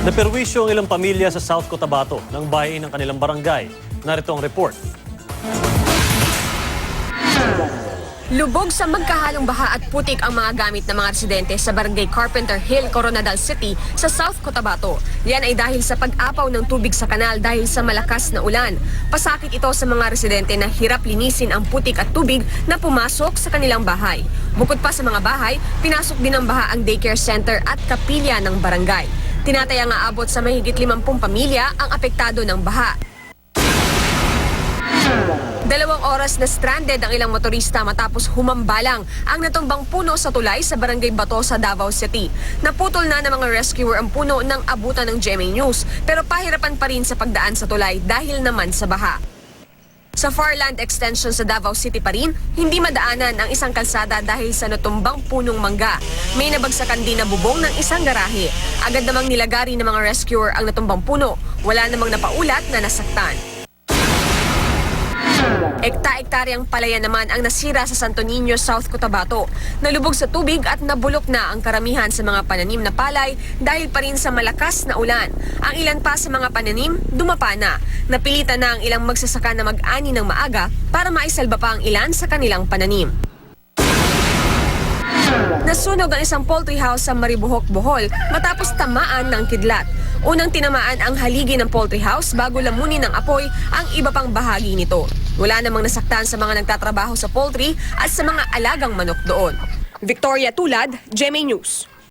Naperwisyo ang ilang pamilya sa South Cotabato nang bahayin ng kanilang barangay. Narito ang report. Lubog sa magkahalong baha at putik ang mga gamit ng mga residente sa barangay Carpenter Hill, Coronadal City sa South Cotabato. Yan ay dahil sa pag-apaw ng tubig sa kanal dahil sa malakas na ulan. Pasakit ito sa mga residente na hirap linisin ang putik at tubig na pumasok sa kanilang bahay. Bukod pa sa mga bahay, pinasok din ng baha ang daycare center at kapilya ng barangay. Tinatayang aabot sa mahigit 50 pamilya ang apektado ng baha. 2 oras na stranded ang ilang motorista matapos humambalang ang natumbang puno sa tulay sa barangay Bato sa Davao City. Naputol na ng mga rescuer ang puno ng abutan ng GMA News pero pahirapan pa rin sa pagdaan sa tulay dahil naman sa baha. Sa Farland Extension sa Davao City pa rin, hindi madaanan ang isang kalsada dahil sa natumbang punong mangga. May nabagsakan din na bubong ng isang garahe. Agad namang nilagari ng mga rescuer ang natumbang puno. Wala namang napaulat na nasaktan. Ekta-ektaryang palaya naman ang nasira sa Santo Niño, South Cotabato. Nalubog sa tubig at nabulok na ang karamihan sa mga pananim na palay dahil pa rin sa malakas na ulan. Ang ilan pa sa mga pananim, dumapa na. Napilitan na ang ilang magsasaka na mag-ani ng maaga para maisalba pa ang ilan sa kanilang pananim. Nasunog ang isang poultry house sa Maribojoc, Bohol matapos tamaan ng kidlat. Unang tinamaan ang haligi ng poultry house bago lamunin ng apoy ang iba pang bahagi nito. Wala namang nasaktan sa mga nagtatrabaho sa poultry at sa mga alagang manok doon. Victoria Tulad, GMA News.